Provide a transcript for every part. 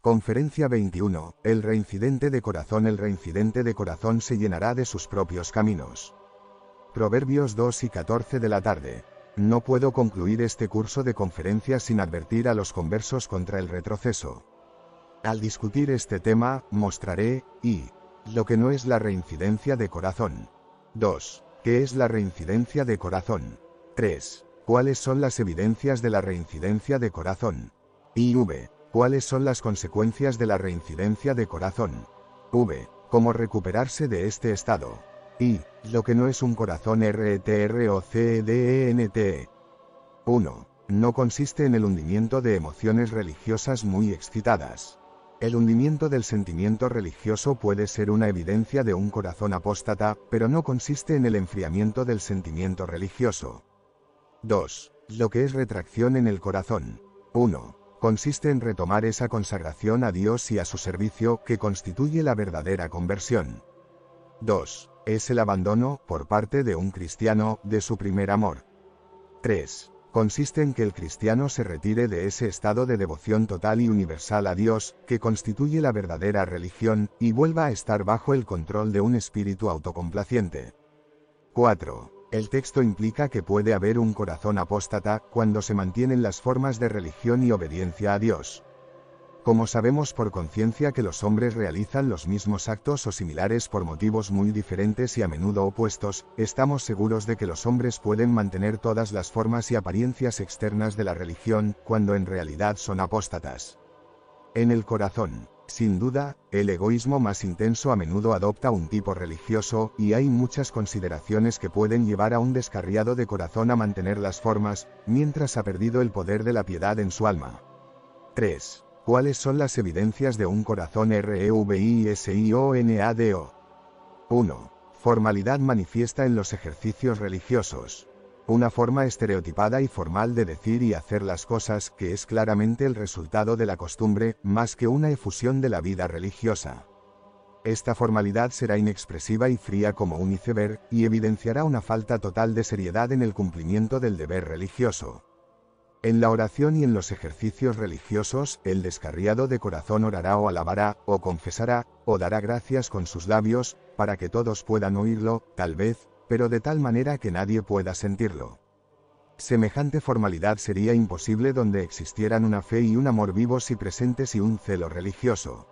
Conferencia 21. El reincidente de corazón. El reincidente de corazón se llenará de sus propios caminos. Proverbios 2 y 14 de la tarde. No puedo concluir este curso de conferencias sin advertir a los conversos contra el retroceso. Al discutir este tema, mostraré, lo que no es la reincidencia de corazón. 2. ¿Qué es la reincidencia de corazón? 3. ¿Cuáles son las evidencias de la reincidencia de corazón? V. ¿Cuáles son las consecuencias de la reincidencia de corazón? V. ¿Cómo recuperarse de este estado? Lo que no es un corazón RETROCEDENT. 1. No consiste en el hundimiento de emociones religiosas muy excitadas. El hundimiento del sentimiento religioso puede ser una evidencia de un corazón apóstata, pero no consiste en el enfriamiento del sentimiento religioso. 2. Lo que es retracción en el corazón. 1. Consiste en retomar esa consagración a Dios y a su servicio que constituye la verdadera conversión. 2. Es el abandono, por parte de un cristiano, de su primer amor. 3. Consiste en que el cristiano se retire de ese estado de devoción total y universal a Dios, que constituye la verdadera religión, y vuelva a estar bajo el control de un espíritu autocomplaciente. 4. El texto implica que puede haber un corazón apóstata cuando se mantienen las formas de religión y obediencia a Dios. Como sabemos por conciencia que los hombres realizan los mismos actos o similares por motivos muy diferentes y a menudo opuestos, estamos seguros de que los hombres pueden mantener todas las formas y apariencias externas de la religión, cuando en realidad son apóstatas. En el corazón, sin duda, el egoísmo más intenso a menudo adopta un tipo religioso, y hay muchas consideraciones que pueden llevar a un descarriado de corazón a mantener las formas, mientras ha perdido el poder de la piedad en su alma. 3. ¿Cuáles son las evidencias de un corazón REVISIONADO? 1. Formalidad manifiesta en los ejercicios religiosos. Una forma estereotipada y formal de decir y hacer las cosas, que es claramente el resultado de la costumbre, más que una efusión de la vida religiosa. Esta formalidad será inexpresiva y fría como un iceberg, y evidenciará una falta total de seriedad en el cumplimiento del deber religioso. En la oración y en los ejercicios religiosos, el descarriado de corazón orará o alabará, o confesará, o dará gracias con sus labios, para que todos puedan oírlo, tal vez, pero de tal manera que nadie pueda sentirlo. Semejante formalidad sería imposible donde existieran una fe y un amor vivos y presentes y un celo religioso.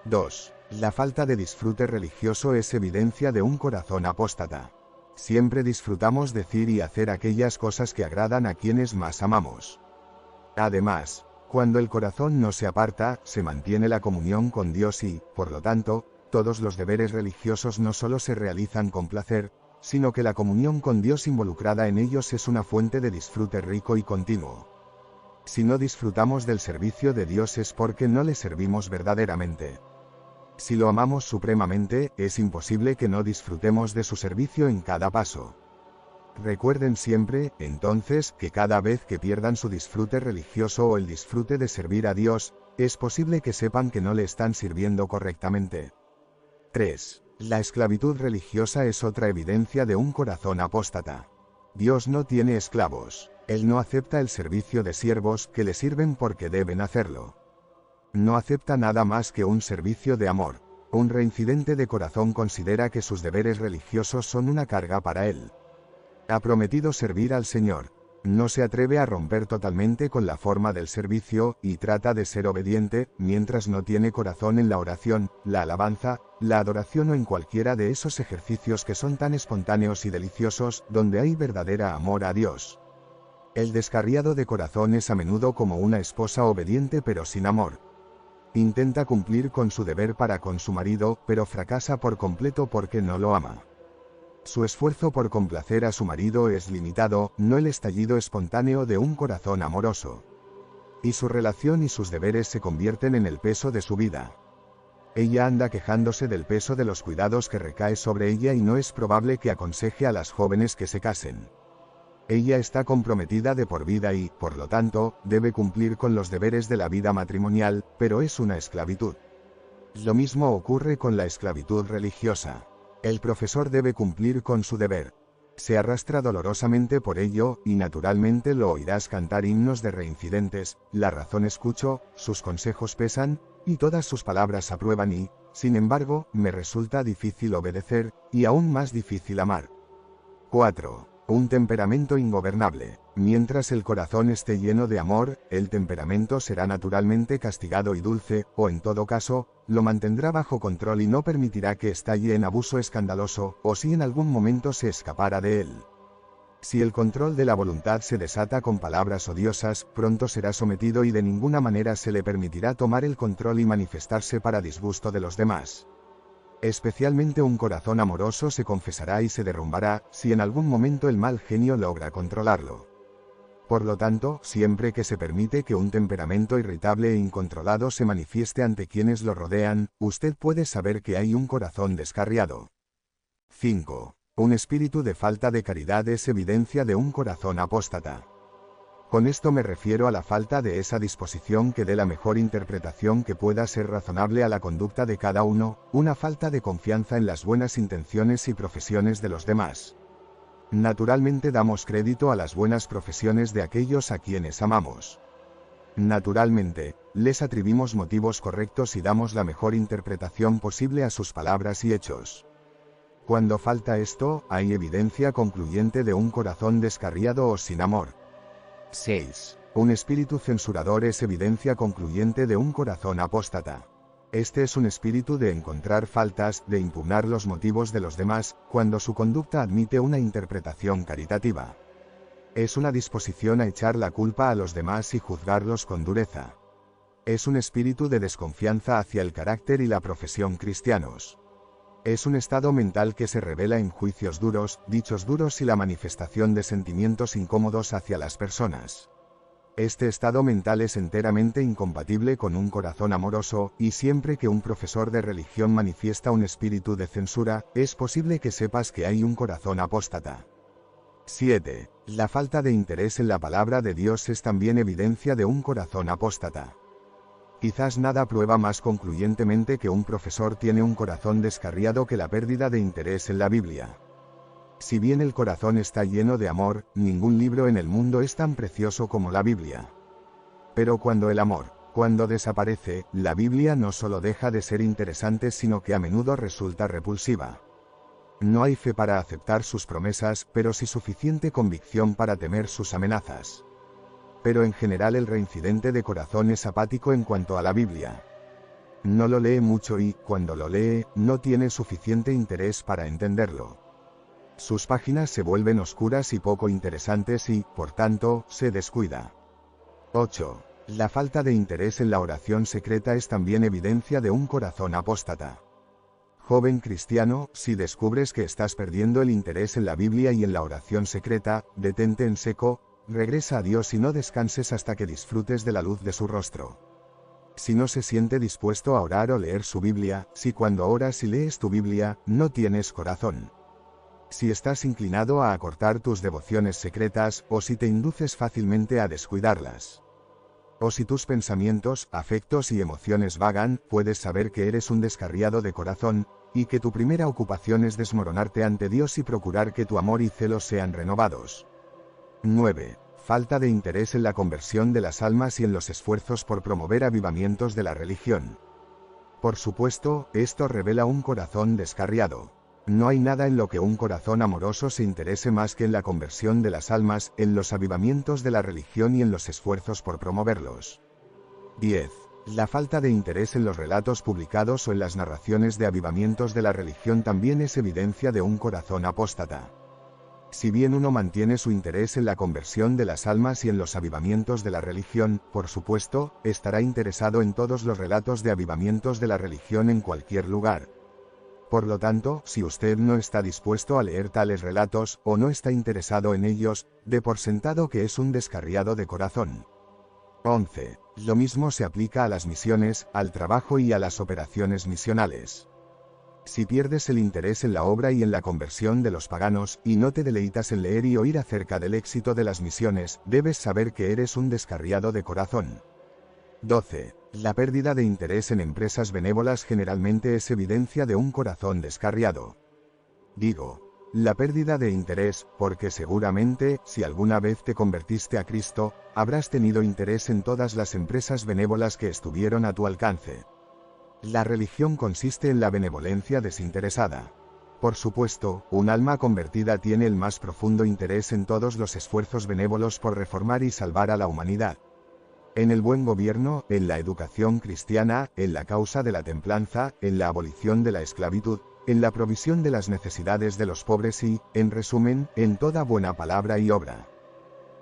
2. La falta de disfrute religioso es evidencia de un corazón apóstata. Siempre disfrutamos decir y hacer aquellas cosas que agradan a quienes más amamos. Además, cuando el corazón no se aparta, se mantiene la comunión con Dios y, por lo tanto, todos los deberes religiosos no solo se realizan con placer, sino que la comunión con Dios involucrada en ellos es una fuente de disfrute rico y continuo. Si no disfrutamos del servicio de Dios es porque no le servimos verdaderamente. Si lo amamos supremamente, es imposible que no disfrutemos de su servicio en cada paso. Recuerden siempre, entonces, que cada vez que pierdan su disfrute religioso o el disfrute de servir a Dios, es posible que sepan que no le están sirviendo correctamente. 3. La esclavitud religiosa es otra evidencia de un corazón apóstata. Dios no tiene esclavos. Él no acepta el servicio de siervos que le sirven porque deben hacerlo. No acepta nada más que un servicio de amor. Un reincidente de corazón considera que sus deberes religiosos son una carga para él. Ha prometido servir al Señor. No se atreve a romper totalmente con la forma del servicio, y trata de ser obediente, mientras no tiene corazón en la oración, la alabanza, la adoración o en cualquiera de esos ejercicios que son tan espontáneos y deliciosos, donde hay verdadera amor a Dios. El descarriado de corazón es a menudo como una esposa obediente pero sin amor. Intenta cumplir con su deber para con su marido, pero fracasa por completo porque no lo ama. Su esfuerzo por complacer a su marido es limitado, no el estallido espontáneo de un corazón amoroso. Y su relación y sus deberes se convierten en el peso de su vida. Ella anda quejándose del peso de los cuidados que recae sobre ella y no es probable que aconseje a las jóvenes que se casen. Ella está comprometida de por vida y, por lo tanto, debe cumplir con los deberes de la vida matrimonial, pero es una esclavitud. Lo mismo ocurre con la esclavitud religiosa. El profesor debe cumplir con su deber. Se arrastra dolorosamente por ello, y naturalmente lo oirás cantar himnos de reincidentes, la razón escucho, sus consejos pesan, y todas sus palabras aprueban y, sin embargo, me resulta difícil obedecer, y aún más difícil amar. 4. Un temperamento ingobernable. Mientras el corazón esté lleno de amor, el temperamento será naturalmente castigado y dulce, o en todo caso, lo mantendrá bajo control y no permitirá que estalle en abuso escandaloso, o si en algún momento se escapara de él. Si el control de la voluntad se desata con palabras odiosas, pronto será sometido y de ninguna manera se le permitirá tomar el control y manifestarse para disgusto de los demás. Especialmente un corazón amoroso se confesará y se derrumbará, si en algún momento el mal genio logra controlarlo. Por lo tanto, siempre que se permite que un temperamento irritable e incontrolado se manifieste ante quienes lo rodean, usted puede saber que hay un corazón descarriado. 5. Un espíritu de falta de caridad es evidencia de un corazón apóstata. Con esto me refiero a la falta de esa disposición que dé la mejor interpretación que pueda ser razonable a la conducta de cada uno, una falta de confianza en las buenas intenciones y profesiones de los demás. Naturalmente damos crédito a las buenas profesiones de aquellos a quienes amamos. Naturalmente, les atribuimos motivos correctos y damos la mejor interpretación posible a sus palabras y hechos. Cuando falta esto, hay evidencia concluyente de un corazón descarriado o sin amor. 6. Un espíritu censurador es evidencia concluyente de un corazón apóstata. Este es un espíritu de encontrar faltas, de impugnar los motivos de los demás, cuando su conducta admite una interpretación caritativa. Es una disposición a echar la culpa a los demás y juzgarlos con dureza. Es un espíritu de desconfianza hacia el carácter y la profesión cristianos. Es un estado mental que se revela en juicios duros, dichos duros y la manifestación de sentimientos incómodos hacia las personas. Este estado mental es enteramente incompatible con un corazón amoroso, y siempre que un profesor de religión manifiesta un espíritu de censura, es posible que sepas que hay un corazón apóstata. 7. La falta de interés en la palabra de Dios es también evidencia de un corazón apóstata. Quizás nada prueba más concluyentemente que un profesor tiene un corazón descarriado que la pérdida de interés en la Biblia. Si bien el corazón está lleno de amor, ningún libro en el mundo es tan precioso como la Biblia. Pero cuando desaparece, la Biblia no solo deja de ser interesante sino que a menudo resulta repulsiva. No hay fe para aceptar sus promesas, pero sí suficiente convicción para temer sus amenazas. Pero en general el reincidente de corazón es apático en cuanto a la Biblia. No lo lee mucho y, cuando lo lee, no tiene suficiente interés para entenderlo. Sus páginas se vuelven oscuras y poco interesantes y, por tanto, se descuida. 8. La falta de interés en la oración secreta es también evidencia de un corazón apóstata. Joven cristiano, si descubres que estás perdiendo el interés en la Biblia y en la oración secreta, detente en seco, regresa a Dios y no descanses hasta que disfrutes de la luz de su rostro. Si no se siente dispuesto a orar o leer su Biblia, si cuando oras y lees tu Biblia, no tienes corazón. Si estás inclinado a acortar tus devociones secretas, o si te induces fácilmente a descuidarlas. O si tus pensamientos, afectos y emociones vagan, puedes saber que eres un descarriado de corazón, y que tu primera ocupación es desmoronarte ante Dios y procurar que tu amor y celos sean renovados. 9. Falta de interés en la conversión de las almas y en los esfuerzos por promover avivamientos de la religión. Por supuesto, esto revela un corazón descarriado. No hay nada en lo que un corazón amoroso se interese más que en la conversión de las almas, en los avivamientos de la religión y en los esfuerzos por promoverlos. 10. La falta de interés en los relatos publicados o en las narraciones de avivamientos de la religión también es evidencia de un corazón apóstata. Si bien uno mantiene su interés en la conversión de las almas y en los avivamientos de la religión, por supuesto, estará interesado en todos los relatos de avivamientos de la religión en cualquier lugar. Por lo tanto, si usted no está dispuesto a leer tales relatos, o no está interesado en ellos, dé por sentado que es un descarriado de corazón. 11. Lo mismo se aplica a las misiones, al trabajo y a las operaciones misionales. Si pierdes el interés en la obra y en la conversión de los paganos, y no te deleitas en leer y oír acerca del éxito de las misiones, debes saber que eres un descarriado de corazón. 12. La pérdida de interés en empresas benévolas generalmente es evidencia de un corazón descarriado. Digo, La pérdida de interés, porque seguramente, si alguna vez te convertiste a Cristo, habrás tenido interés en todas las empresas benévolas que estuvieron a tu alcance. La religión consiste en la benevolencia desinteresada. Por supuesto, un alma convertida tiene el más profundo interés en todos los esfuerzos benévolos por reformar y salvar a la humanidad. En el buen gobierno, en la educación cristiana, en la causa de la templanza, en la abolición de la esclavitud, en la provisión de las necesidades de los pobres y, en resumen, en toda buena palabra y obra.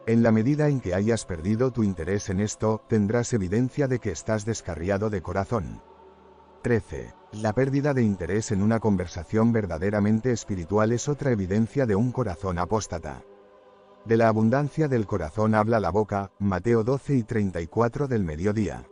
En la medida en que hayas perdido tu interés en esto, tendrás evidencia de que estás descarriado de corazón. 13. La pérdida de interés en una conversación verdaderamente espiritual es otra evidencia de un corazón apóstata. De la abundancia del corazón habla la boca, Mateo 12:34 del mediodía.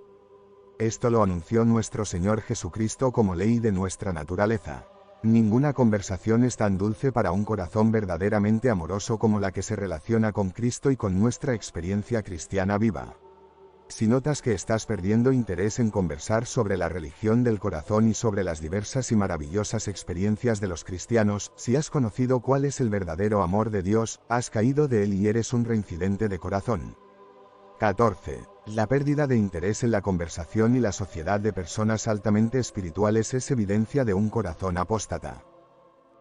Esto lo anunció nuestro Señor Jesucristo como ley de nuestra naturaleza. Ninguna conversación es tan dulce para un corazón verdaderamente amoroso como la que se relaciona con Cristo y con nuestra experiencia cristiana viva. Si notas que estás perdiendo interés en conversar sobre la religión del corazón y sobre las diversas y maravillosas experiencias de los cristianos, si has conocido cuál es el verdadero amor de Dios, has caído de él y eres un reincidente de corazón. 14. La pérdida de interés en la conversación y la sociedad de personas altamente espirituales es evidencia de un corazón apóstata.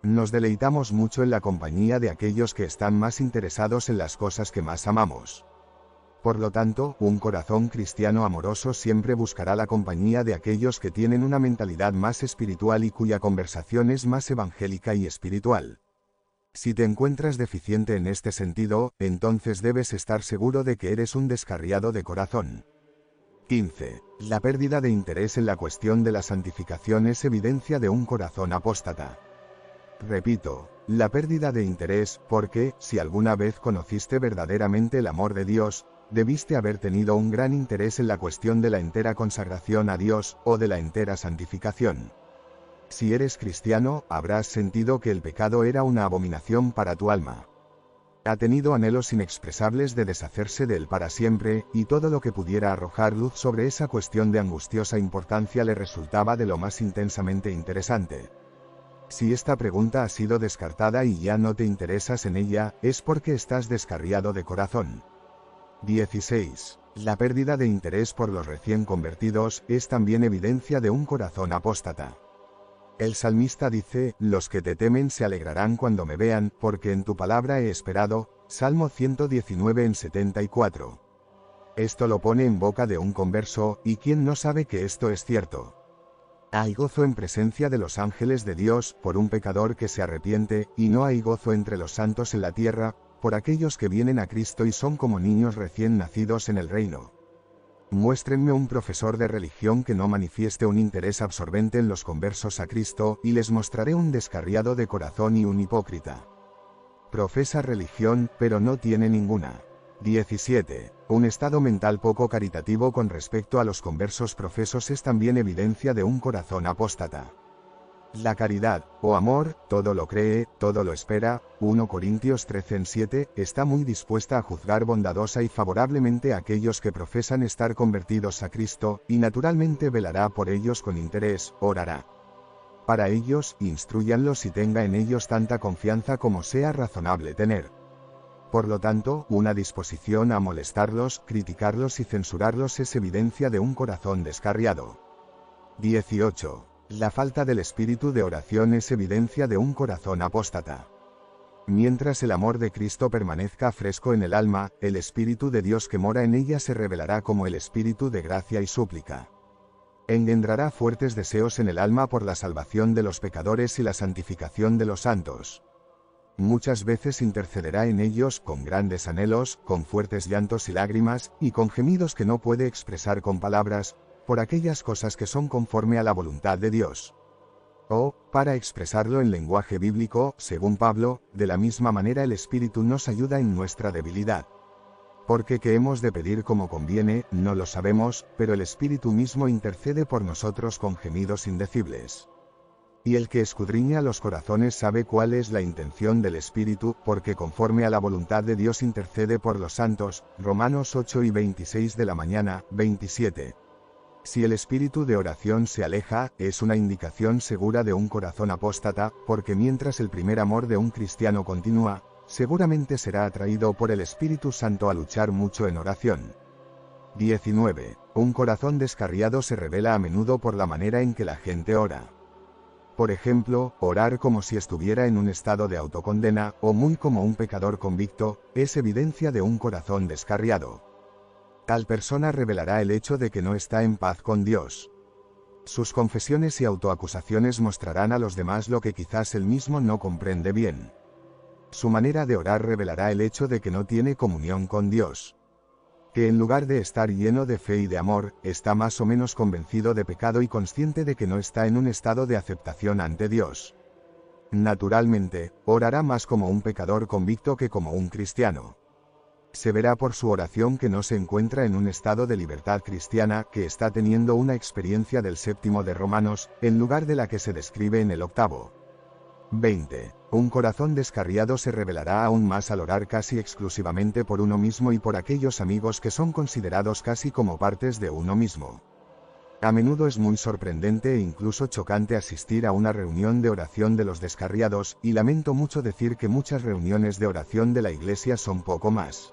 Nos deleitamos mucho en la compañía de aquellos que están más interesados en las cosas que más amamos. Por lo tanto, un corazón cristiano amoroso siempre buscará la compañía de aquellos que tienen una mentalidad más espiritual y cuya conversación es más evangélica y espiritual. Si te encuentras deficiente en este sentido, entonces debes estar seguro de que eres un descarriado de corazón. 15. La pérdida de interés en la cuestión de la santificación es evidencia de un corazón apóstata. Repito, la pérdida de interés, porque, si alguna vez conociste verdaderamente el amor de Dios, debiste haber tenido un gran interés en la cuestión de la entera consagración a Dios, o de la entera santificación. Si eres cristiano, habrás sentido que el pecado era una abominación para tu alma. Ha tenido anhelos inexpresables de deshacerse de él para siempre, y todo lo que pudiera arrojar luz sobre esa cuestión de angustiosa importancia le resultaba de lo más intensamente interesante. Si esta pregunta ha sido descartada y ya no te interesas en ella, es porque estás descarriado de corazón. 16. La pérdida de interés por los recién convertidos es también evidencia de un corazón apóstata. El salmista dice, los que te temen se alegrarán cuando me vean, porque en tu palabra he esperado, Salmo 119:74. Esto lo pone en boca de un converso, y ¿quién no sabe que esto es cierto? Hay gozo en presencia de los ángeles de Dios, por un pecador que se arrepiente, y no hay gozo entre los santos en la tierra, por aquellos que vienen a Cristo y son como niños recién nacidos en el reino. Muéstrenme un profesor de religión que no manifieste un interés absorbente en los conversos a Cristo, y les mostraré un descarriado de corazón y un hipócrita. Profesa religión, pero no tiene ninguna. 17. Un estado mental poco caritativo con respecto a los conversos profesos es también evidencia de un corazón apóstata. La caridad, o amor, todo lo cree, todo lo espera, 1 Corintios 13:7, está muy dispuesta a juzgar bondadosa y favorablemente a aquellos que profesan estar convertidos a Cristo, y naturalmente velará por ellos con interés, orará para ellos, instrúyanlos y tenga en ellos tanta confianza como sea razonable tener. Por lo tanto, una disposición a molestarlos, criticarlos y censurarlos es evidencia de un corazón descarriado. 18. La falta del espíritu de oración es evidencia de un corazón apóstata. Mientras el amor de Cristo permanezca fresco en el alma, el Espíritu de Dios que mora en ella se revelará como el espíritu de gracia y súplica. Engendrará fuertes deseos en el alma por la salvación de los pecadores y la santificación de los santos. Muchas veces intercederá en ellos con grandes anhelos, con fuertes llantos y lágrimas, y con gemidos que no puede expresar con palabras, por aquellas cosas que son conforme a la voluntad de Dios. O, para expresarlo en lenguaje bíblico, según Pablo, de la misma manera el Espíritu nos ayuda en nuestra debilidad. Porque qué hemos de pedir como conviene, no lo sabemos, pero el Espíritu mismo intercede por nosotros con gemidos indecibles. Y el que escudriña los corazones sabe cuál es la intención del Espíritu, porque conforme a la voluntad de Dios intercede por los santos, Romanos 8:26 de la mañana, 27. Si el espíritu de oración se aleja, es una indicación segura de un corazón apóstata, porque mientras el primer amor de un cristiano continúa, seguramente será atraído por el Espíritu Santo a luchar mucho en oración. 19. Un corazón descarriado se revela a menudo por la manera en que la gente ora. Por ejemplo, orar como si estuviera en un estado de autocondena, o muy como un pecador convicto, es evidencia de un corazón descarriado. Tal persona revelará el hecho de que no está en paz con Dios. Sus confesiones y autoacusaciones mostrarán a los demás lo que quizás él mismo no comprende bien. Su manera de orar revelará el hecho de que no tiene comunión con Dios. Que en lugar de estar lleno de fe y de amor, está más o menos convencido de pecado y consciente de que no está en un estado de aceptación ante Dios. Naturalmente, orará más como un pecador convicto que como un cristiano. Se verá por su oración que no se encuentra en un estado de libertad cristiana, que está teniendo una experiencia del 7 de Romanos, en lugar de la que se describe en el 8. 20. Un corazón descarriado se revelará aún más al orar casi exclusivamente por uno mismo y por aquellos amigos que son considerados casi como partes de uno mismo. A menudo es muy sorprendente e incluso chocante asistir a una reunión de oración de los descarriados, y lamento mucho decir que muchas reuniones de oración de la Iglesia son poco más.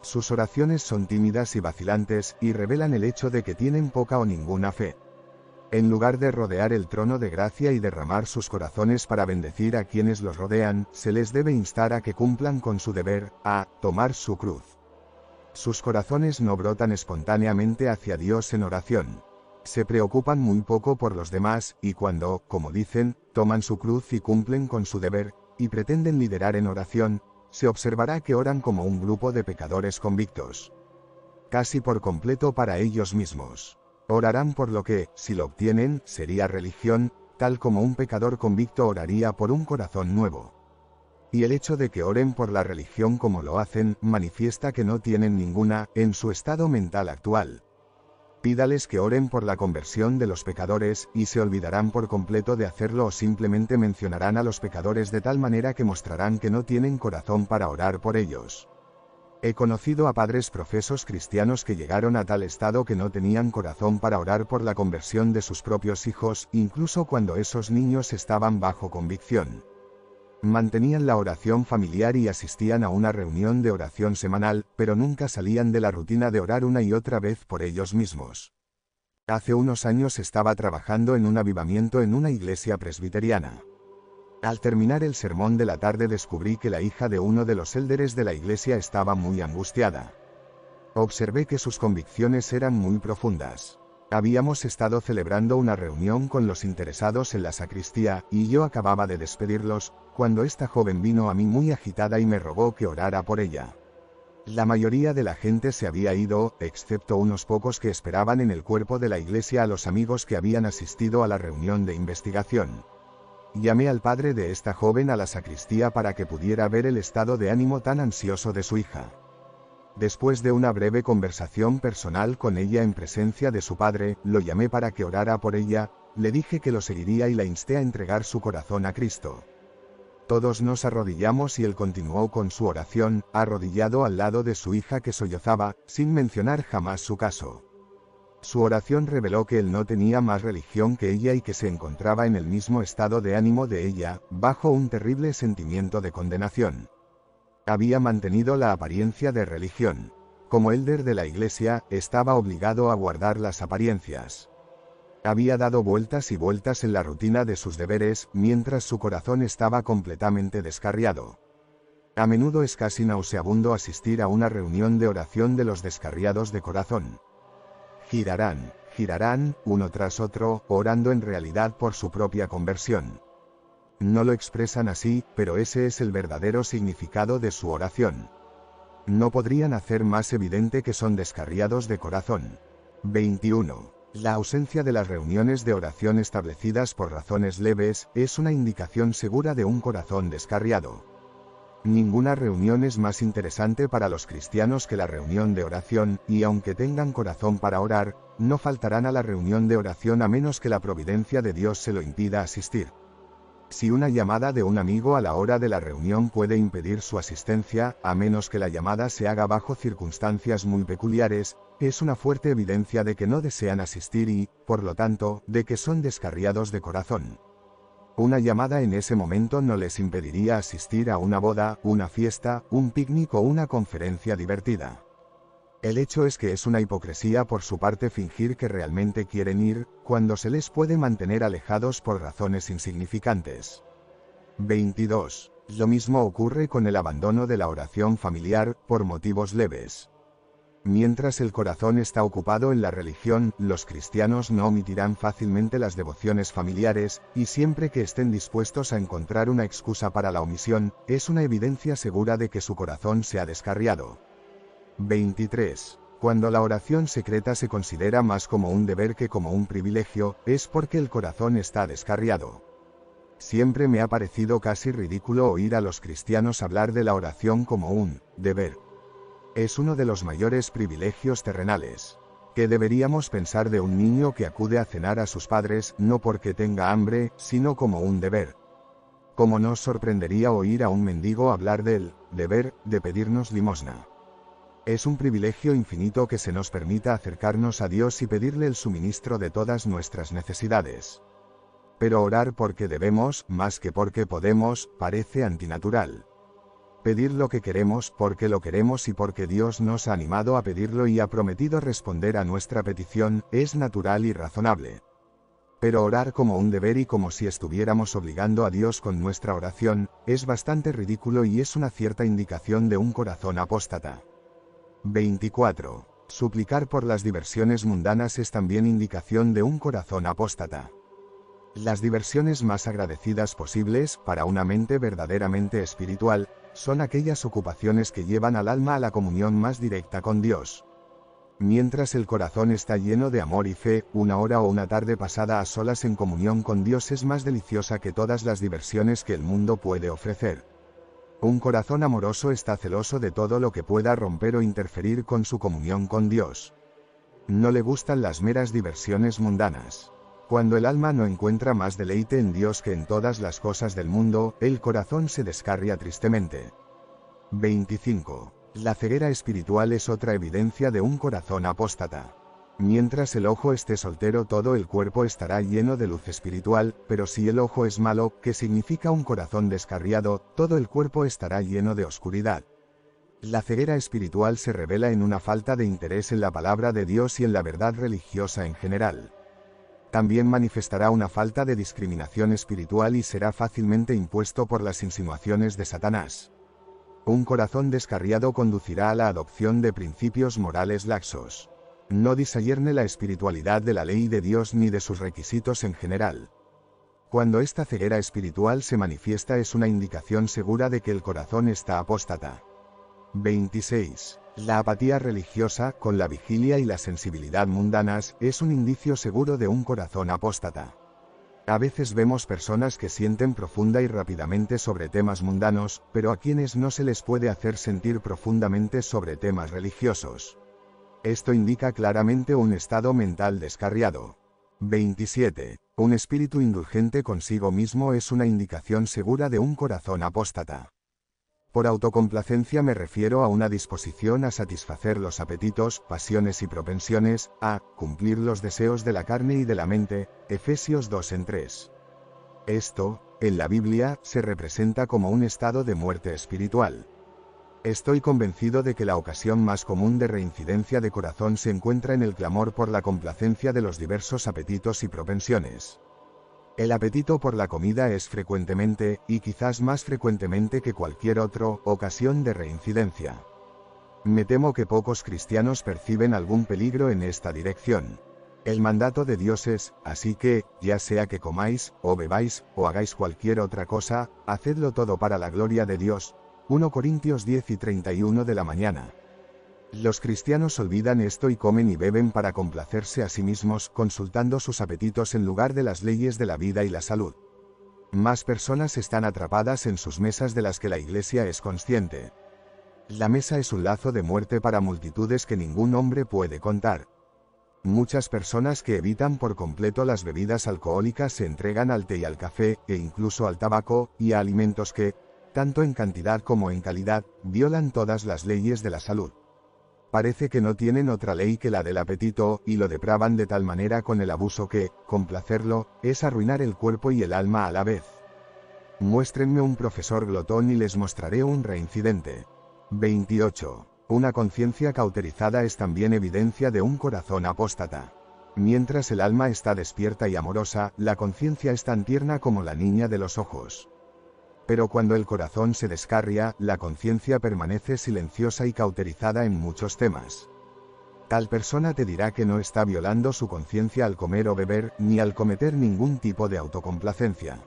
Sus oraciones son tímidas y vacilantes, y revelan el hecho de que tienen poca o ninguna fe. En lugar de rodear el trono de gracia y derramar sus corazones para bendecir a quienes los rodean, se les debe instar a que cumplan con su deber, a tomar su cruz. Sus corazones no brotan espontáneamente hacia Dios en oración. Se preocupan muy poco por los demás, y cuando, como dicen, toman su cruz y cumplen con su deber, y pretenden liderar en oración, se observará que oran como un grupo de pecadores convictos. Casi por completo para ellos mismos. Orarán por lo que, si lo obtienen, sería religión, tal como un pecador convicto oraría por un corazón nuevo. Y el hecho de que oren por la religión como lo hacen, manifiesta que no tienen ninguna, en su estado mental actual. Pídales que oren por la conversión de los pecadores, y se olvidarán por completo de hacerlo o simplemente mencionarán a los pecadores de tal manera que mostrarán que no tienen corazón para orar por ellos. He conocido a padres profesos cristianos que llegaron a tal estado que no tenían corazón para orar por la conversión de sus propios hijos, incluso cuando esos niños estaban bajo convicción. Mantenían la oración familiar y asistían a una reunión de oración semanal, pero nunca salían de la rutina de orar una y otra vez por ellos mismos. Hace unos años estaba trabajando en un avivamiento en una iglesia presbiteriana. Al terminar el sermón de la tarde descubrí que la hija de uno de los élderes de la iglesia estaba muy angustiada. Observé que sus convicciones eran muy profundas. Habíamos estado celebrando una reunión con los interesados en la sacristía, y yo acababa de despedirlos, cuando esta joven vino a mí muy agitada y me rogó que orara por ella. La mayoría de la gente se había ido, excepto unos pocos que esperaban en el cuerpo de la iglesia a los amigos que habían asistido a la reunión de investigación. Llamé al padre de esta joven a la sacristía para que pudiera ver el estado de ánimo tan ansioso de su hija. Después de una breve conversación personal con ella en presencia de su padre, lo llamé para que orara por ella, le dije que lo seguiría y la insté a entregar su corazón a Cristo. Todos nos arrodillamos y él continuó con su oración, arrodillado al lado de su hija que sollozaba, sin mencionar jamás su caso. Su oración reveló que él no tenía más religión que ella y que se encontraba en el mismo estado de ánimo de ella, bajo un terrible sentimiento de condenación. Había mantenido la apariencia de religión. Como élder de la iglesia, estaba obligado a guardar las apariencias. Había dado vueltas y vueltas en la rutina de sus deberes, mientras su corazón estaba completamente descarriado. A menudo es casi nauseabundo asistir a una reunión de oración de los descarriados de corazón. Girarán, uno tras otro, orando en realidad por su propia conversión. No lo expresan así, pero ese es el verdadero significado de su oración. No podrían hacer más evidente que son descarriados de corazón. 21. La ausencia de las reuniones de oración establecidas por razones leves es una indicación segura de un corazón descarriado. Ninguna reunión es más interesante para los cristianos que la reunión de oración, y aunque tengan corazón para orar, no faltarán a la reunión de oración a menos que la providencia de Dios se lo impida asistir. Si una llamada de un amigo a la hora de la reunión puede impedir su asistencia, a menos que la llamada se haga bajo circunstancias muy peculiares, Es una fuerte evidencia de que no desean asistir y, por lo tanto, de que son descarriados de corazón. Una llamada en ese momento no les impediría asistir a una boda, una fiesta, un picnic o una conferencia divertida. El hecho es que es una hipocresía por su parte fingir que realmente quieren ir, cuando se les puede mantener alejados por razones insignificantes. 22. Lo mismo ocurre con el abandono de la oración familiar, por motivos leves. Mientras el corazón está ocupado en la religión, los cristianos no omitirán fácilmente las devociones familiares, y siempre que estén dispuestos a encontrar una excusa para la omisión, es una evidencia segura de que su corazón se ha descarriado. 23. Cuando la oración secreta se considera más como un deber que como un privilegio, es porque el corazón está descarriado. Siempre me ha parecido casi ridículo oír a los cristianos hablar de la oración como un deber. Es uno de los mayores privilegios terrenales. ¿Qué deberíamos pensar de un niño que acude a cenar a sus padres, no porque tenga hambre, sino como un deber? ¿Cómo nos sorprendería oír a un mendigo hablar del deber de pedirnos limosna? Es un privilegio infinito que se nos permita acercarnos a Dios y pedirle el suministro de todas nuestras necesidades. Pero orar porque debemos, más que porque podemos, parece antinatural. Pedir lo que queremos porque lo queremos y porque Dios nos ha animado a pedirlo y ha prometido responder a nuestra petición, es natural y razonable. Pero orar como un deber y como si estuviéramos obligando a Dios con nuestra oración, es bastante ridículo y es una cierta indicación de un corazón apóstata. 24. Suplicar por las diversiones mundanas es también indicación de un corazón apóstata. Las diversiones más agradecidas posibles, para una mente verdaderamente espiritual, son aquellas ocupaciones que llevan al alma a la comunión más directa con Dios. Mientras el corazón está lleno de amor y fe, una hora o una tarde pasada a solas en comunión con Dios es más deliciosa que todas las diversiones que el mundo puede ofrecer. Un corazón amoroso está celoso de todo lo que pueda romper o interferir con su comunión con Dios. No le gustan las meras diversiones mundanas. Cuando el alma no encuentra más deleite en Dios que en todas las cosas del mundo, el corazón se descarria tristemente. 25. La ceguera espiritual es otra evidencia de un corazón apóstata. Mientras el ojo esté soltero, todo el cuerpo estará lleno de luz espiritual, pero si el ojo es malo, que significa un corazón descarriado, todo el cuerpo estará lleno de oscuridad. La ceguera espiritual se revela en una falta de interés en la palabra de Dios y en la verdad religiosa en general. También manifestará una falta de discriminación espiritual y será fácilmente impuesto por las insinuaciones de Satanás. Un corazón descarriado conducirá a la adopción de principios morales laxos. No discierne la espiritualidad de la ley de Dios ni de sus requisitos en general. Cuando esta ceguera espiritual se manifiesta es una indicación segura de que el corazón está apóstata. 26. La apatía religiosa, con la vigilia y la sensibilidad mundanas, es un indicio seguro de un corazón apóstata. A veces vemos personas que sienten profunda y rápidamente sobre temas mundanos, pero a quienes no se les puede hacer sentir profundamente sobre temas religiosos. Esto indica claramente un estado mental descarriado. 27. Un espíritu indulgente consigo mismo es una indicación segura de un corazón apóstata. Por autocomplacencia me refiero a una disposición a satisfacer los apetitos, pasiones y propensiones, a cumplir los deseos de la carne y de la mente, Efesios 2:3. Esto, en la Biblia, se representa como un estado de muerte espiritual. Estoy convencido de que la ocasión más común de reincidencia de corazón se encuentra en el clamor por la complacencia de los diversos apetitos y propensiones. El apetito por la comida es frecuentemente, y quizás más frecuentemente que cualquier otro, ocasión de reincidencia. Me temo que pocos cristianos perciben algún peligro en esta dirección. El mandato de Dios es, así que, ya sea que comáis, o bebáis, o hagáis cualquier otra cosa, hacedlo todo para la gloria de Dios. 1 Corintios 10:31 de la mañana. Los cristianos olvidan esto y comen y beben para complacerse a sí mismos, consultando sus apetitos en lugar de las leyes de la vida y la salud. Más personas están atrapadas en sus mesas de las que la Iglesia es consciente. La mesa es un lazo de muerte para multitudes que ningún hombre puede contar. Muchas personas que evitan por completo las bebidas alcohólicas se entregan al té y al café, e incluso al tabaco, y a alimentos que, tanto en cantidad como en calidad, violan todas las leyes de la salud. Parece que no tienen otra ley que la del apetito, y lo depravan de tal manera con el abuso que, complacerlo, es arruinar el cuerpo y el alma a la vez. Muéstrenme un profesor glotón y les mostraré un reincidente. 28. Una conciencia cauterizada es también evidencia de un corazón apóstata. Mientras el alma está despierta y amorosa, la conciencia es tan tierna como la niña de los ojos. Pero cuando el corazón se descarria, la conciencia permanece silenciosa y cauterizada en muchos temas. Tal persona te dirá que no está violando su conciencia al comer o beber, ni al cometer ningún tipo de autocomplacencia.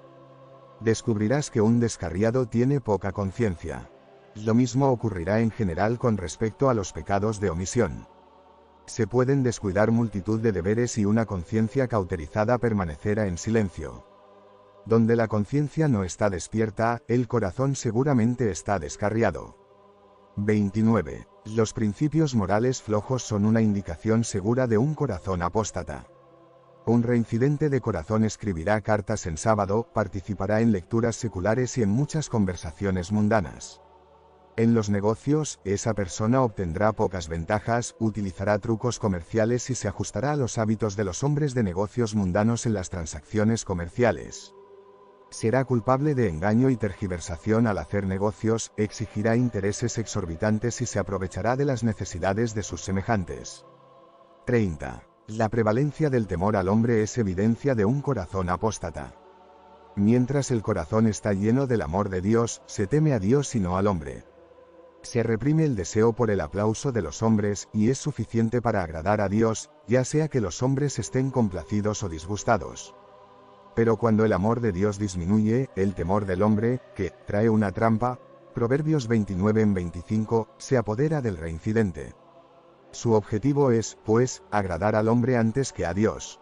Descubrirás que un descarriado tiene poca conciencia. Lo mismo ocurrirá en general con respecto a los pecados de omisión. Se pueden descuidar multitud de deberes y una conciencia cauterizada permanecerá en silencio. Donde la conciencia no está despierta, el corazón seguramente está descarriado. 29. Los principios morales flojos son una indicación segura de un corazón apóstata. Un reincidente de corazón escribirá cartas en sábado, participará en lecturas seculares y en muchas conversaciones mundanas. En los negocios, esa persona obtendrá pocas ventajas, utilizará trucos comerciales y se ajustará a los hábitos de los hombres de negocios mundanos en las transacciones comerciales. Será culpable de engaño y tergiversación al hacer negocios, exigirá intereses exorbitantes y se aprovechará de las necesidades de sus semejantes. 30. La prevalencia del temor al hombre es evidencia de un corazón apóstata. Mientras el corazón está lleno del amor de Dios, se teme a Dios y no al hombre. Se reprime el deseo por el aplauso de los hombres, y es suficiente para agradar a Dios, ya sea que los hombres estén complacidos o disgustados. Pero cuando el amor de Dios disminuye, el temor del hombre, que trae una trampa, Proverbios 29:25, se apodera del reincidente. Su objetivo es, pues, agradar al hombre antes que a Dios.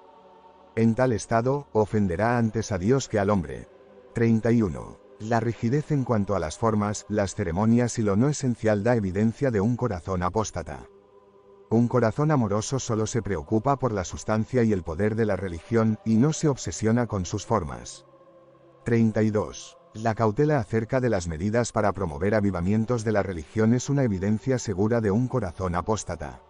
En tal estado, ofenderá antes a Dios que al hombre. 31. La rigidez en cuanto a las formas, las ceremonias y lo no esencial da evidencia de un corazón apóstata. Un corazón amoroso solo se preocupa por la sustancia y el poder de la religión, y no se obsesiona con sus formas. 32. La cautela acerca de las medidas para promover avivamientos de la religión es una evidencia segura de un corazón apóstata.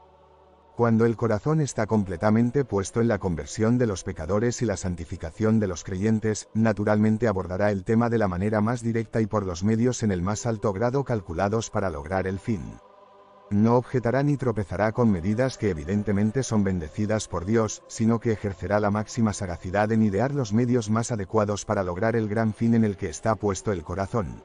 Cuando el corazón está completamente puesto en la conversión de los pecadores y la santificación de los creyentes, naturalmente abordará el tema de la manera más directa y por los medios en el más alto grado calculados para lograr el fin. No objetará ni tropezará con medidas que evidentemente son bendecidas por Dios, sino que ejercerá la máxima sagacidad en idear los medios más adecuados para lograr el gran fin en el que está puesto el corazón.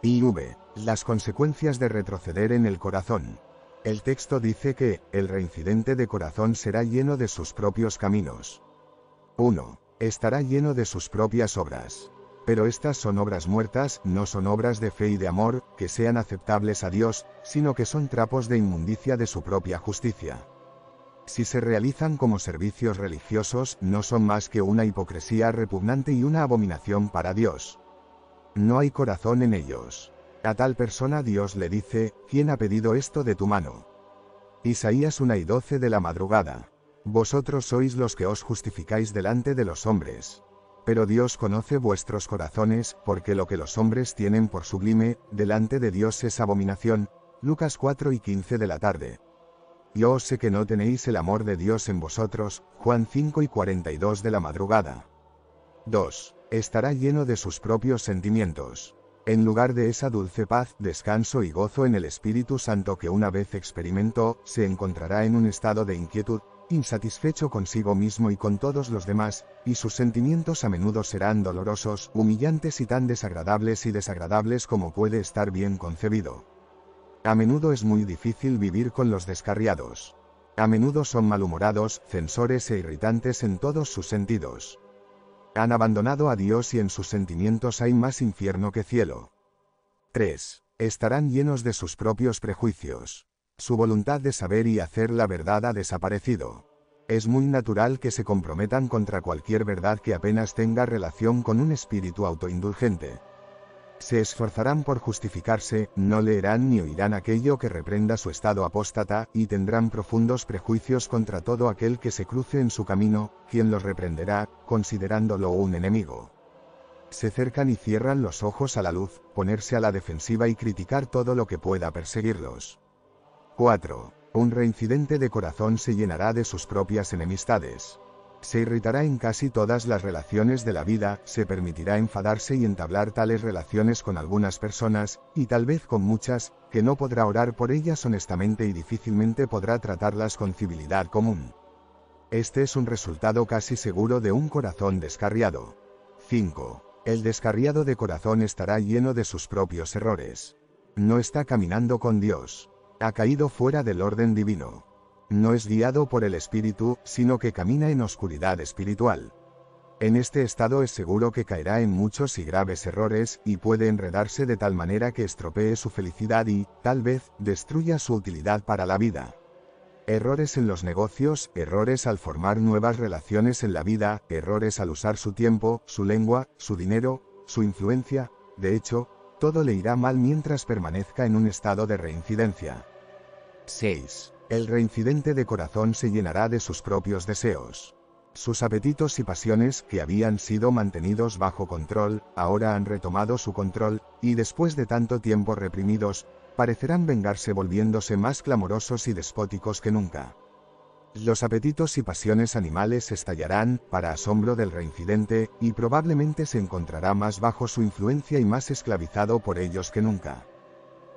IV. Las consecuencias de retroceder en el corazón. El texto dice que, el reincidente de corazón será lleno de sus propios caminos. 1. Estará lleno de sus propias obras. Pero estas son obras muertas, no son obras de fe y de amor, que sean aceptables a Dios, sino que son trapos de inmundicia de su propia justicia. Si se realizan como servicios religiosos, no son más que una hipocresía repugnante y una abominación para Dios. No hay corazón en ellos. A tal persona Dios le dice, ¿quién ha pedido esto de tu mano? Isaías 1:12 de la madrugada. Vosotros sois los que os justificáis delante de los hombres. Pero Dios conoce vuestros corazones, porque lo que los hombres tienen por sublime, delante de Dios es abominación. Lucas 4:15 de la tarde. Yo sé que no tenéis el amor de Dios en vosotros. Juan 5:42 de la madrugada. 2. Estará lleno de sus propios sentimientos. En lugar de esa dulce paz, descanso y gozo en el Espíritu Santo que una vez experimentó, se encontrará en un estado de inquietud, insatisfecho consigo mismo y con todos los demás, y sus sentimientos a menudo serán dolorosos, humillantes y tan desagradables como puede estar bien concebido. A menudo es muy difícil vivir con los descarriados. A menudo son malhumorados, censores e irritantes en todos sus sentidos. Han abandonado a Dios y en sus sentimientos hay más infierno que cielo. 3. Estarán llenos de sus propios prejuicios. Su voluntad de saber y hacer la verdad ha desaparecido. Es muy natural que se comprometan contra cualquier verdad que apenas tenga relación con un espíritu autoindulgente. Se esforzarán por justificarse, no leerán ni oirán aquello que reprenda su estado apóstata, y tendrán profundos prejuicios contra todo aquel que se cruce en su camino, quien los reprenderá, considerándolo un enemigo. Se cercan y cierran los ojos a la luz, ponerse a la defensiva y criticar todo lo que pueda perseguirlos. 4. Un reincidente de corazón se llenará de sus propias enemistades. Se irritará en casi todas las relaciones de la vida, se permitirá enfadarse y entablar tales relaciones con algunas personas, y tal vez con muchas, que no podrá orar por ellas honestamente y difícilmente podrá tratarlas con civilidad común. Este es un resultado casi seguro de un corazón descarriado. 5. El descarriado de corazón estará lleno de sus propios errores. No está caminando con Dios. Ha caído fuera del orden divino. No es guiado por el Espíritu, sino que camina en oscuridad espiritual. En este estado es seguro que caerá en muchos y graves errores, y puede enredarse de tal manera que estropee su felicidad y, tal vez, destruya su utilidad para la vida. Errores en los negocios, errores al formar nuevas relaciones en la vida, errores al usar su tiempo, su lengua, su dinero, su influencia. De hecho, todo le irá mal mientras permanezca en un estado de reincidencia. 6. El reincidente de corazón se llenará de sus propios deseos. Sus apetitos y pasiones, que habían sido mantenidos bajo control, ahora han retomado su control, y después de tanto tiempo reprimidos, parecerán vengarse volviéndose más clamorosos y despóticos que nunca. Los apetitos y pasiones animales estallarán, para asombro del reincidente, y probablemente se encontrará más bajo su influencia y más esclavizado por ellos que nunca.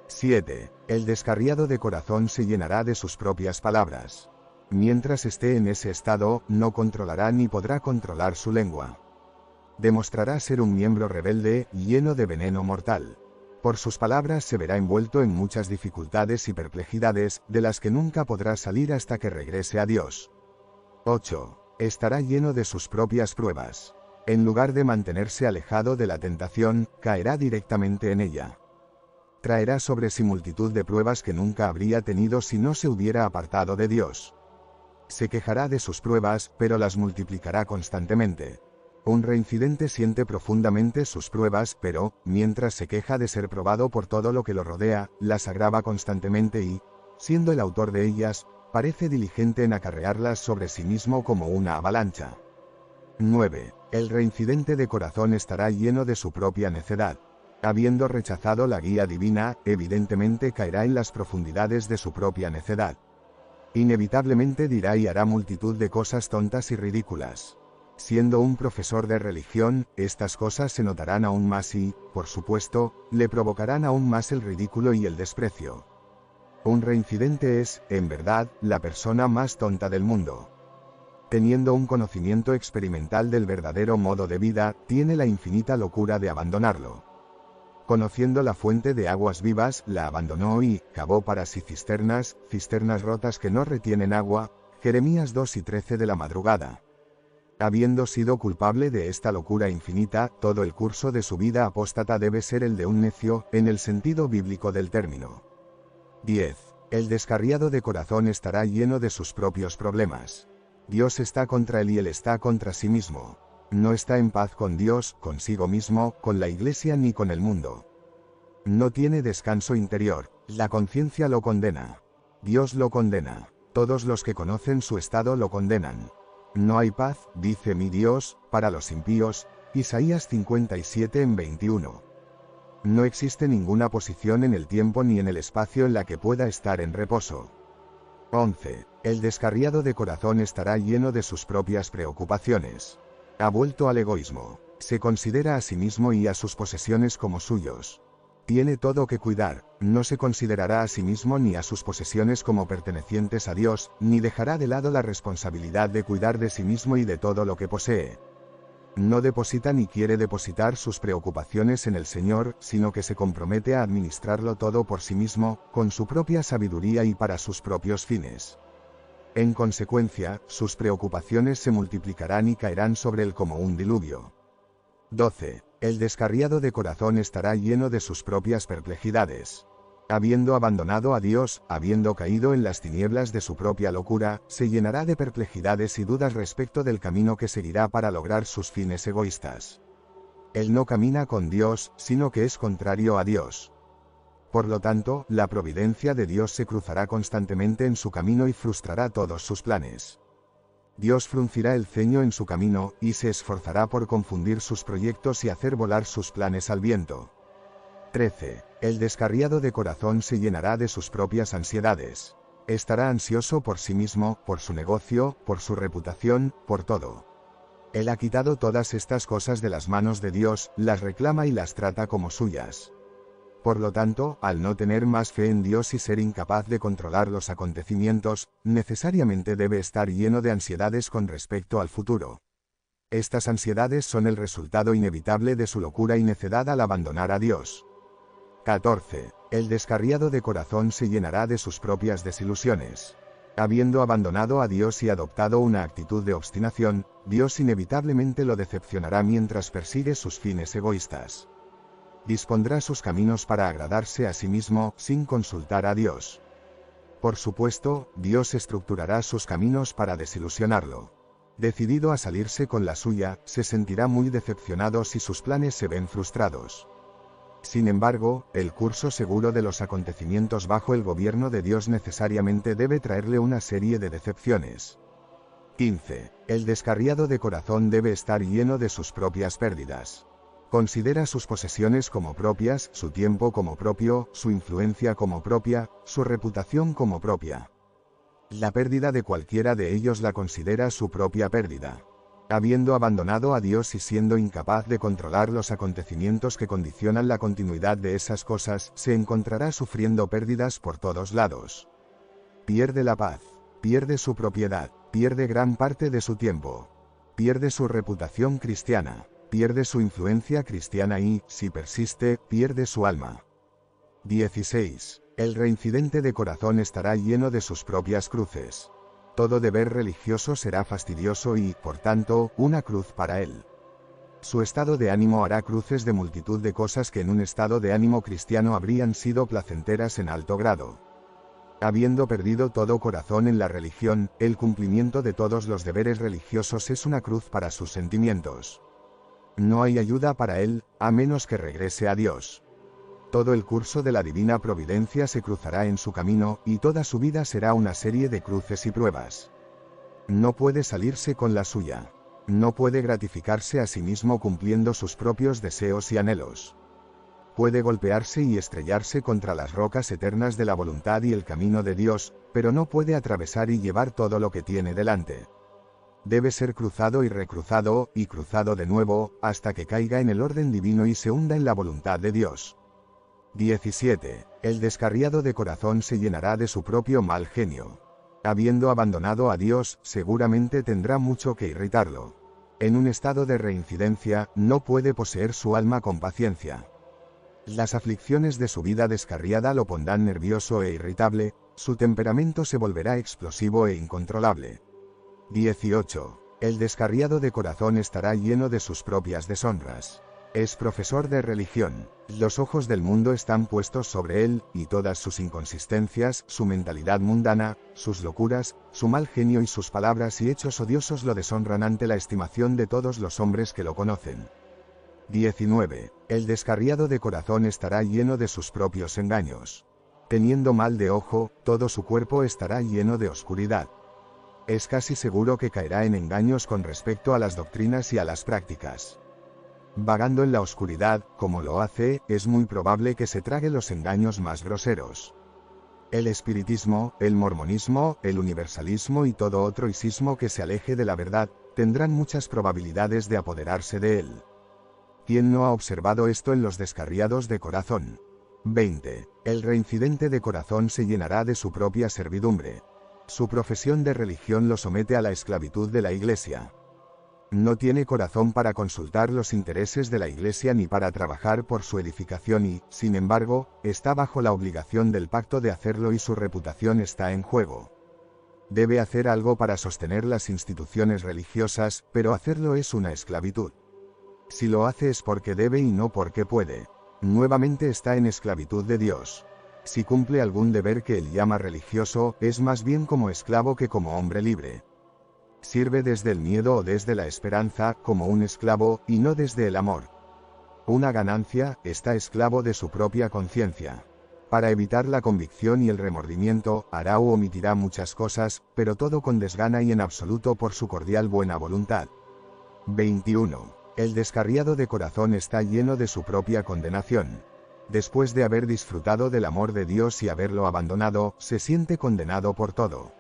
7. El descarriado de corazón se llenará de sus propias palabras. Mientras esté en ese estado, no controlará ni podrá controlar su lengua. Demostrará ser un miembro rebelde, lleno de veneno mortal. Por sus palabras se verá envuelto en muchas dificultades y perplejidades, de las que nunca podrá salir hasta que regrese a Dios. 8. Estará lleno de sus propias pruebas. En lugar de mantenerse alejado de la tentación, caerá directamente en ella. Traerá sobre sí multitud de pruebas que nunca habría tenido si no se hubiera apartado de Dios. Se quejará de sus pruebas, pero las multiplicará constantemente. Un reincidente siente profundamente sus pruebas, pero, mientras se queja de ser probado por todo lo que lo rodea, las agrava constantemente y, siendo el autor de ellas, parece diligente en acarrearlas sobre sí mismo como una avalancha. 9. El reincidente de corazón estará lleno de su propia necedad. Habiendo rechazado la guía divina, evidentemente caerá en las profundidades de su propia necedad. Inevitablemente dirá y hará multitud de cosas tontas y ridículas. Siendo un profesor de religión, estas cosas se notarán aún más y, por supuesto, le provocarán aún más el ridículo y el desprecio. Un reincidente es, en verdad, la persona más tonta del mundo. Teniendo un conocimiento experimental del verdadero modo de vida, tiene la infinita locura de abandonarlo. Conociendo la fuente de aguas vivas, la abandonó y cavó para sí cisternas rotas que no retienen agua. Jeremías 2:13 de la madrugada. Habiendo sido culpable de esta locura infinita, todo el curso de su vida apóstata debe ser el de un necio, en el sentido bíblico del término. 10. El descarriado de corazón estará lleno de sus propios problemas. Dios está contra él y él está contra sí mismo. No está en paz con Dios, consigo mismo, con la Iglesia ni con el mundo. No tiene descanso interior. La conciencia lo condena. Dios lo condena. Todos los que conocen su estado lo condenan. No hay paz, dice mi Dios, para los impíos. Isaías 57:21. No existe ninguna posición en el tiempo ni en el espacio en la que pueda estar en reposo. 11. El descarriado de corazón estará lleno de sus propias preocupaciones. Ha vuelto al egoísmo. Se considera a sí mismo y a sus posesiones como suyos. Tiene todo que cuidar, no se considerará a sí mismo ni a sus posesiones como pertenecientes a Dios, ni dejará de lado la responsabilidad de cuidar de sí mismo y de todo lo que posee. No deposita ni quiere depositar sus preocupaciones en el Señor, sino que se compromete a administrarlo todo por sí mismo, con su propia sabiduría y para sus propios fines. En consecuencia, sus preocupaciones se multiplicarán y caerán sobre él como un diluvio. 12. El descarriado de corazón estará lleno de sus propias perplejidades. Habiendo abandonado a Dios, habiendo caído en las tinieblas de su propia locura, se llenará de perplejidades y dudas respecto del camino que seguirá para lograr sus fines egoístas. Él no camina con Dios, sino que es contrario a Dios. Por lo tanto, la providencia de Dios se cruzará constantemente en su camino y frustrará todos sus planes. Dios fruncirá el ceño en su camino, y se esforzará por confundir sus proyectos y hacer volar sus planes al viento. 13. El descarriado de corazón se llenará de sus propias ansiedades. Estará ansioso por sí mismo, por su negocio, por su reputación, por todo. Él ha quitado todas estas cosas de las manos de Dios, las reclama y las trata como suyas. Por lo tanto, al no tener más fe en Dios y ser incapaz de controlar los acontecimientos, necesariamente debe estar lleno de ansiedades con respecto al futuro. Estas ansiedades son el resultado inevitable de su locura y necedad al abandonar a Dios. 14. El descarriado de corazón se llenará de sus propias desilusiones. Habiendo abandonado a Dios y adoptado una actitud de obstinación, Dios inevitablemente lo decepcionará mientras persigue sus fines egoístas. Dispondrá sus caminos para agradarse a sí mismo, sin consultar a Dios. Por supuesto, Dios estructurará sus caminos para desilusionarlo. Decidido a salirse con la suya, se sentirá muy decepcionado si sus planes se ven frustrados. Sin embargo, el curso seguro de los acontecimientos bajo el gobierno de Dios necesariamente debe traerle una serie de decepciones. 15. El descarriado de corazón debe estar lleno de sus propias pérdidas. Considera sus posesiones como propias, su tiempo como propio, su influencia como propia, su reputación como propia. La pérdida de cualquiera de ellos la considera su propia pérdida. Habiendo abandonado a Dios y siendo incapaz de controlar los acontecimientos que condicionan la continuidad de esas cosas, se encontrará sufriendo pérdidas por todos lados. Pierde la paz, pierde su propiedad, pierde gran parte de su tiempo, pierde su reputación cristiana, pierde su influencia cristiana y, si persiste, pierde su alma. 16. El reincidente de corazón estará lleno de sus propias cruces. Todo deber religioso será fastidioso y, por tanto, una cruz para él. Su estado de ánimo hará cruces de multitud de cosas que en un estado de ánimo cristiano habrían sido placenteras en alto grado. Habiendo perdido todo corazón en la religión, el cumplimiento de todos los deberes religiosos es una cruz para sus sentimientos. No hay ayuda para él, a menos que regrese a Dios. Todo el curso de la divina providencia se cruzará en su camino, y toda su vida será una serie de cruces y pruebas. No puede salirse con la suya. No puede gratificarse a sí mismo cumpliendo sus propios deseos y anhelos. Puede golpearse y estrellarse contra las rocas eternas de la voluntad y el camino de Dios, pero no puede atravesar y llevar todo lo que tiene delante. Debe ser cruzado y recruzado, y cruzado de nuevo, hasta que caiga en el orden divino y se hunda en la voluntad de Dios. 17. El descarriado de corazón se llenará de su propio mal genio. Habiendo abandonado a Dios, seguramente tendrá mucho que irritarlo. En un estado de reincidencia, no puede poseer su alma con paciencia. Las aflicciones de su vida descarriada lo pondrán nervioso e irritable, su temperamento se volverá explosivo e incontrolable. 18. El descarriado de corazón estará lleno de sus propias deshonras. Es profesor de religión. Los ojos del mundo están puestos sobre él, y todas sus inconsistencias, su mentalidad mundana, sus locuras, su mal genio y sus palabras y hechos odiosos lo deshonran ante la estimación de todos los hombres que lo conocen. 19. El descarriado de corazón estará lleno de sus propios engaños. Teniendo mal de ojo, todo su cuerpo estará lleno de oscuridad. Es casi seguro que caerá en engaños con respecto a las doctrinas y a las prácticas. Vagando en la oscuridad, como lo hace, es muy probable que se trague los engaños más groseros. El espiritismo, el mormonismo, el universalismo y todo otro isismo que se aleje de la verdad, tendrán muchas probabilidades de apoderarse de él. ¿Quién no ha observado esto en los descarriados de corazón? 20. El reincidente de corazón se llenará de su propia servidumbre. Su profesión de religión lo somete a la esclavitud de la Iglesia. No tiene corazón para consultar los intereses de la Iglesia ni para trabajar por su edificación y, sin embargo, está bajo la obligación del pacto de hacerlo y su reputación está en juego. Debe hacer algo para sostener las instituciones religiosas, pero hacerlo es una esclavitud. Si lo hace es porque debe y no porque puede. Nuevamente está en esclavitud de Dios. Si cumple algún deber que él llama religioso, es más bien como esclavo que como hombre libre. Sirve desde el miedo o desde la esperanza, como un esclavo, y no desde el amor. Una ganancia, está esclavo de su propia conciencia. Para evitar la convicción y el remordimiento, hará o omitirá muchas cosas, pero todo con desgana y en absoluto por su cordial buena voluntad. 21. El descarriado de corazón está lleno de su propia condenación. Después de haber disfrutado del amor de Dios y haberlo abandonado, se siente condenado por todo.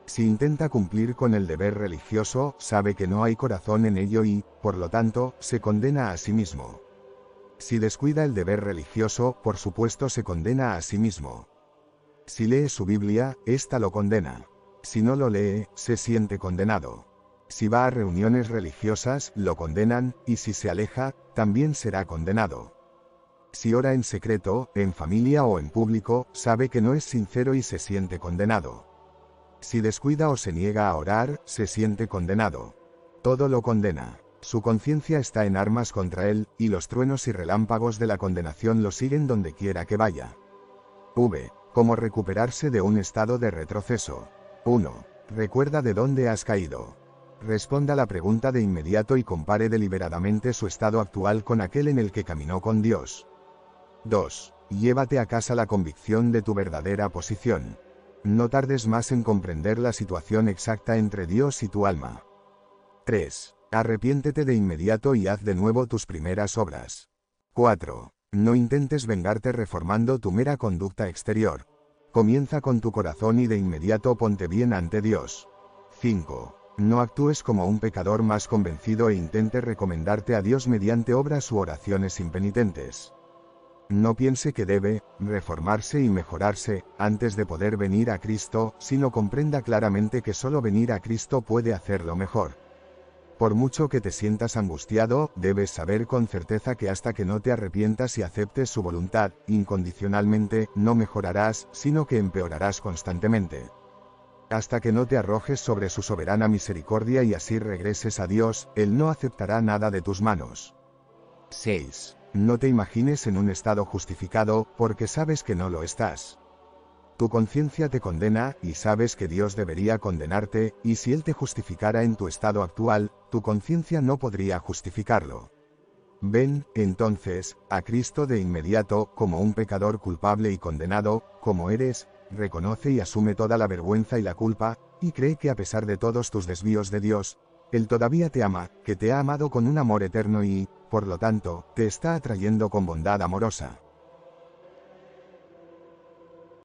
Si intenta cumplir con el deber religioso, sabe que no hay corazón en ello y, por lo tanto, se condena a sí mismo. Si descuida el deber religioso, por supuesto se condena a sí mismo. Si lee su Biblia, ésta lo condena. Si no lo lee, se siente condenado. Si va a reuniones religiosas, lo condenan, y si se aleja, también será condenado. Si ora en secreto, en familia o en público, sabe que no es sincero y se siente condenado. Si descuida o se niega a orar, se siente condenado. Todo lo condena. Su conciencia está en armas contra él, y los truenos y relámpagos de la condenación lo siguen donde quiera que vaya. ¿Cómo recuperarse de un estado de retroceso? 1. Recuerda de dónde has caído. Responda la pregunta de inmediato y compare deliberadamente su estado actual con aquel en el que caminó con Dios. 2. Llévate a casa la convicción de tu verdadera posición. No tardes más en comprender la situación exacta entre Dios y tu alma. 3. Arrepiéntete de inmediato y haz de nuevo tus primeras obras. 4. No intentes vengarte reformando tu mera conducta exterior. Comienza con tu corazón y de inmediato ponte bien ante Dios. 5. No actúes como un pecador más convencido e intente recomendarte a Dios mediante obras u oraciones impenitentes. No piense que debe reformarse y mejorarse antes de poder venir a Cristo, sino comprenda claramente que solo venir a Cristo puede hacerlo mejor. Por mucho que te sientas angustiado, debes saber con certeza que hasta que no te arrepientas y aceptes su voluntad, incondicionalmente, no mejorarás, sino que empeorarás constantemente. Hasta que no te arrojes sobre su soberana misericordia y así regreses a Dios, Él no aceptará nada de tus manos. 6. No te imagines en un estado justificado, porque sabes que no lo estás. Tu conciencia te condena, y sabes que Dios debería condenarte, y si Él te justificara en tu estado actual, tu conciencia no podría justificarlo. Ven, entonces, a Cristo de inmediato, como un pecador culpable y condenado, como eres, reconoce y asume toda la vergüenza y la culpa, y cree que a pesar de todos tus desvíos de Dios, Él todavía te ama, que te ha amado con un amor eterno y, por lo tanto, te está atrayendo con bondad amorosa.